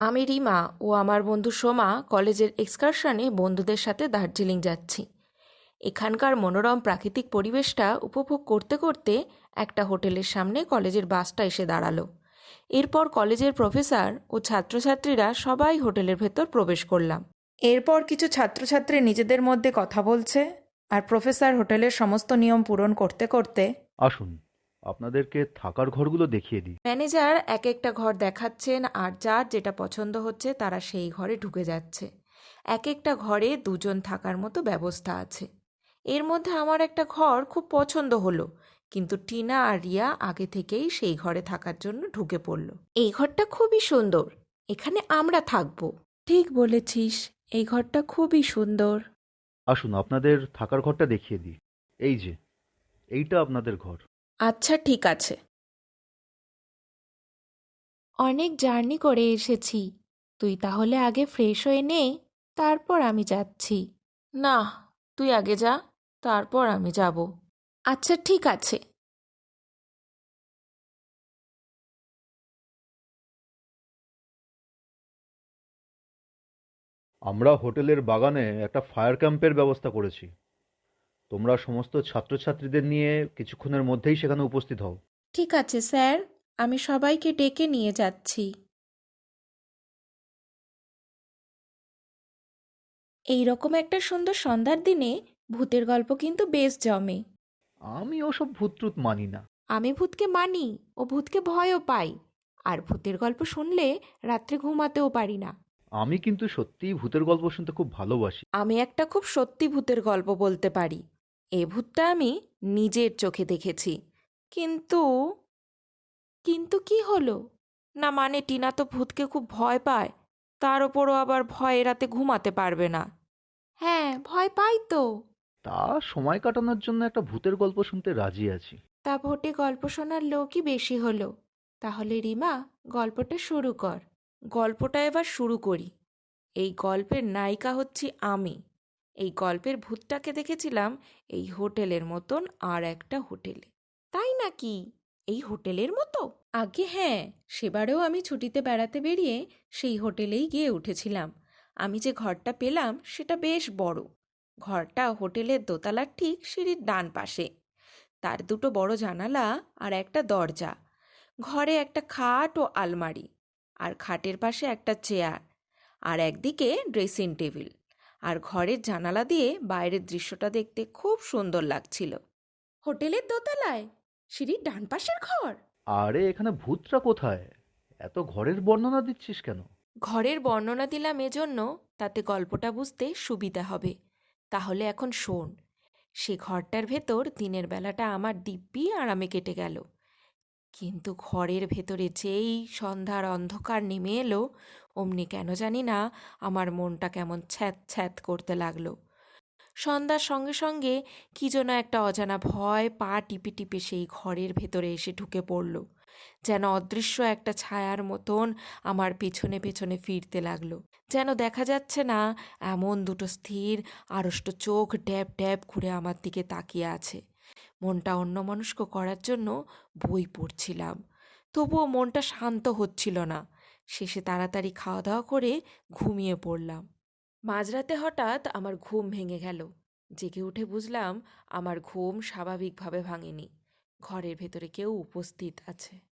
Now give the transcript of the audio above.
আমি রিমা ও আমার বন্ধু সোমা কলেজের এক্সকারশনে বন্ধুদের সাথে দার্জিলিং যাচ্ছি। এখানকার মনোরম প্রাকৃতিক পরিবেশটা উপভোগ করতে করতে একটা হোটেলের সামনে কলেজের বাসটা এসে দাঁড়ালো। এরপর কলেজের প্রফেসর ও ছাত্রছাত্রীরা সবাই হোটেলের ভেতর প্রবেশ করলাম। এরপর কিছু ছাত্রছাত্রী নিজেদের মধ্যে কথা বলছে, আর প্রফেসর হোটেলের সমস্ত নিয়ম পূরণ করতে করতে আসুন, আপনাদেরকে থাকার ঘরগুলো দেখিয়ে দিই। ম্যানেজার এক একটা ঘর দেখাচ্ছেন, আর যার যেটা পছন্দ হচ্ছে তারা সেই ঘরে ঢুকে যাচ্ছে। এক একটা ঘরে দুজন থাকার মতো ব্যবস্থা আছে। এর মধ্যে আমার একটা ঘর খুব পছন্দ হলো, কিন্তু টিনা আর রিয়া আগে থেকেই সেই ঘরে থাকার জন্য ঢুকে পড়ল। এই ঘরটা খুবই সুন্দর, এখানে আমরা থাকবো। ঠিক বলেছিস, এই ঘরটা খুবই সুন্দর। আসুন, আপনাদের থাকার ঘরটা দেখিয়ে দিই। এই যে, এইটা আপনাদের ঘর। আচ্ছা, ঠিক আছে। অনেক জার্নি করে এসেছি, তুই তাহলে আগে ফ্রেশ হয়ে নে, তারপর আমি যাচ্ছি। না, তুই আগে যা, তারপর আমি যাব। আচ্ছা, ঠিক আছে। আমরা হোটেলের বাগানে একটা ফায়ার ক্যাম্পের ব্যবস্থা করেছি। তোমরা সমস্ত ছাত্রছাত্রীদের নিয়ে কিছুক্ষণের মধ্যেই সেখানে উপস্থিত হও। ঠিক আছে স্যার, আমি সবাইকে ডেকে নিয়ে যাচ্ছি। এই রকম একটা সুন্দর সন্ধ্যার দিনে ভূতের গল্প কিন্তু বেশ জমে। আমি ওসব ভূত-ট্রুত মানি না। আমি ভূতকে মানি ও ভূতকে ভয়ও পাই, আর ভূতের গল্প শুনলে রাত্রে ঘুমাতেও পারি না। আমি কিন্তু সত্যিই ভূতের গল্প শুনতে খুব ভালোবাসি। আমি একটা খুব সত্যি ভূতের গল্প বলতে পারি। এ ভূতটা আমি নিজের চোখে দেখেছি। কিন্তু কিন্তু কি হলো? না মানে টিনা তো ভূতকে খুব ভয় পায়, তার ওপরও আবার ভয়ে রাতে ঘুমাতে পারবে না। হ্যাঁ, ভয় পাই তো। তা সময় কাটানোর জন্য একটা ভূতের গল্প শুনতে রাজি আছি। তা ভোটে গল্প শোনার লোকই বেশি হলো। তাহলে রিমা, গল্পটা শুরু কর। গল্পটা এবার শুরু করি। এই গল্পের নায়িকা হচ্ছি আমি। এই গল্পের ভূতটাকে দেখেছিলাম এই হোটেলের মতন আর একটা হোটেলে। তাই নাকি? এই হোটেলের মতো? আগে হ্যাঁ, সেবারেও আমি ছুটিতে বেড়াতে বেরিয়ে সেই হোটেলেই গিয়ে উঠেছিলাম। আমি যে ঘরটা পেলাম সেটা বেশ বড়। ঘরটা হোটেলের দোতলার ঠিক সিঁড়ির ডান পাশে। তার দুটো বড় জানালা আর একটা দরজা। ঘরে একটা খাট ও আলমারি, আর খাটের পাশে একটা চেয়ার, আর একদিকে ড্রেসিং টেবিল। আর ঘরের জানালা দিয়ে বাইরের দৃশ্যটা দেখতে খুব সুন্দর লাগছিল। হোটেলের দোতলায় সিঁড়ির ডান পাশের ঘর? আরে, এখানে ভূতরা কোথায়? এত ঘরের বর্ণনা দিচ্ছিস কেন? ঘরের বর্ণনা দিলাম এজন্য, তাতে গল্পটা বুঝতে সুবিধা হবে। তাহলে এখন শোন। সে ঘরটার ভেতর দিনের বেলাটা আমার দিব্যি আরামে কেটে গেল। কিন্তু ঘরের ভেতরে যেই সন্ধ্যার অন্ধকার নেমে এলো, অমনি কেন জানি না আমার মনটা কেমন ছ্যাঁত ছ্যাঁত করতে লাগলো। সন্ধ্যার সঙ্গে সঙ্গে কি যেন একটা অজানা ভয় পা টিপে টিপে সেই ঘরের ভেতরে এসে ঢুকে পড়ল। যেন অদৃশ্য একটা ছায়ার মতন আমার পেছনে পেছনে ফিরতে লাগলো। যেন দেখা যাচ্ছে না, এমন দুটো স্থির আড়ষ্ট চোখ ড্যাব ড্যাব ঘুরে আমার দিকে তাকিয়ে আছে। মনটা অন্যমনস্ক করার জন্য বই পড়ছিলাম, তবুও মনটা শান্ত হচ্ছিল না। শেষে তাড়াতাড়ি খাওয়া দাওয়া করে ঘুমিয়ে পড়লাম। মাঝরাতে হঠাৎ আমার ঘুম ভেঙে গেল। জেগে উঠে বুঝলাম আমার ঘুম স্বাভাবিকভাবে ভাঙেনি। ঘরের ভেতরে কেউ উপস্থিত আছে।